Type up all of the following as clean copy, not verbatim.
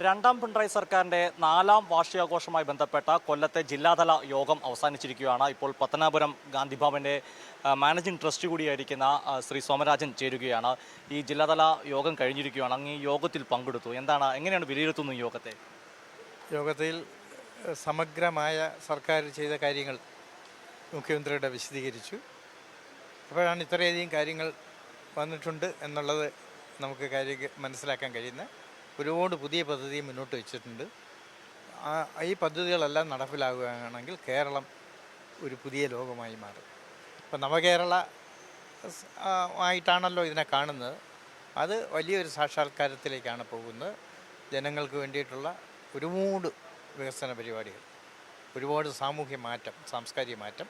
രണ്ടാം പിണറായി സർക്കാരിൻ്റെ 4ാം വാർഷികാഘോഷവുമായി ബന്ധപ്പെട്ട കൊല്ലത്തെ ജില്ലാതല യോഗം അവസാനിച്ചിരിക്കുകയാണ്. ഇപ്പോൾ പത്തനാപുരം ഗാന്ധിഭവൻ്റെ മാനേജിംഗ് ട്രസ്റ്റ് കൂടിയായിരിക്കുന്ന ശ്രീ സോമരാജൻ ചേരുകയാണ്. ഈ ജില്ലാതല യോഗം കഴിഞ്ഞിരിക്കുകയാണ്. അങ്ങ് ഈ യോഗത്തിൽ പങ്കെടുത്തു. എങ്ങനെയാണ് വിലയിരുത്തുന്നത് ഈ യോഗത്തെ? യോഗത്തിൽ സമഗ്രമായ സർക്കാർ ചെയ്ത കാര്യങ്ങൾ മുഖ്യമന്ത്രിയുടെ വിശദീകരിച്ചു. അപ്പോഴാണ് ഇത്രയധികം കാര്യങ്ങൾ വന്നിട്ടുണ്ട് എന്നുള്ളത് നമുക്ക് മനസ്സിലാക്കാൻ കഴിയുന്ന ഒരുപാട് പുതിയ പദ്ധതി മുന്നോട്ട് വെച്ചിട്ടുണ്ട്. ഈ പദ്ധതികളെല്ലാം നടപ്പിലാകുകയാണെങ്കിൽ കേരളം ഒരു പുതിയ ലോകമായി മാറും. ഇപ്പം നവകേരള ആയിട്ടാണല്ലോ ഇതിനെ കാണുന്നത്. അത് വലിയൊരു സാക്ഷാത്കാരത്തിലേക്കാണ് പോകുന്നത്. ജനങ്ങൾക്ക് വേണ്ടിയിട്ടുള്ള ഒരുപാട് വികസന പരിപാടികൾ, ഒരുപാട് സാമൂഹ്യ മാറ്റം, സാംസ്കാരിക മാറ്റം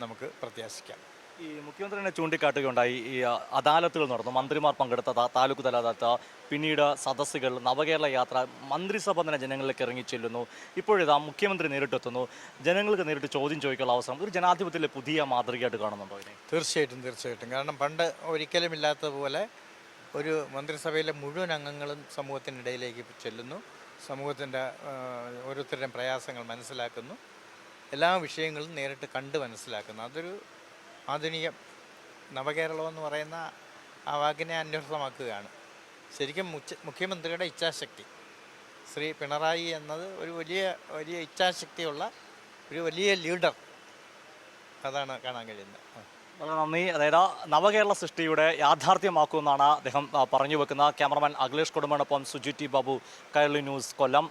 നമുക്ക് പ്രത്യാശിക്കാം. ഈ മുഖ്യമന്ത്രി തന്നെ ചൂണ്ടിക്കാട്ടുകയുണ്ടായി, ഈ അദാലത്തുകൾ നടന്നു, മന്ത്രിമാർ പങ്കെടുത്ത താലൂക്ക് തല അദാലത്ത്, പിന്നീട് സദസ്സുകൾ, നവകേരള യാത്ര, മന്ത്രിസഭ തന്നെ ജനങ്ങളിലേക്ക് ഇറങ്ങിച്ചെല്ലുന്നു. ഇപ്പോഴിതാ മുഖ്യമന്ത്രി നേരിട്ടെത്തുന്നു. ജനങ്ങൾക്ക് നേരിട്ട് ചോദ്യം ചോദിക്കാനുള്ള അവസരം ഒരു ജനാധിപത്യത്തിലെ പുതിയ മാതൃകയായിട്ട് കാണുന്നുണ്ടോ ഇതിനെ? തീർച്ചയായിട്ടും. കാരണം പണ്ട് ഒരിക്കലും ഇല്ലാത്തതുപോലെ ഒരു മന്ത്രിസഭയിലെ മുഴുവൻ അംഗങ്ങളും സമൂഹത്തിനിടയിലേക്ക് ചെല്ലുന്നു. സമൂഹത്തിൻ്റെ ഓരോരുത്തരുടെയും പ്രയാസങ്ങൾ മനസ്സിലാക്കുന്നു. എല്ലാ വിഷയങ്ങളും നേരിട്ട് കണ്ട് മനസ്സിലാക്കുന്നു. അതൊരു ആധുനിക നവകേരളം എന്ന് പറയുന്ന ആ വാക്കിനെ അന്വർത്ഥമാക്കുകയാണ്. ശരിക്കും മുഖ്യമന്ത്രിയുടെ ഇച്ഛാശക്തി, ശ്രീ പിണറായി എന്നത് ഒരു വലിയ ഇച്ഛാശക്തിയുള്ള ഒരു വലിയ ലീഡർ, അതാണ് കാണാൻ കഴിയുന്നത്. വളരെ നന്ദി. അതായത് നവകേരള സൃഷ്ടിയുടെ യാഥാർത്ഥ്യമാക്കുമെന്നാണ് അദ്ദേഹം പറഞ്ഞു വെക്കുന്നത്. ക്യാമറമാൻ അഖിലേഷ് കൊടുമണ്ണൊപ്പം സുജിറ്റി ബാബു, കൈരളി ന്യൂസ്, കൊല്ലം.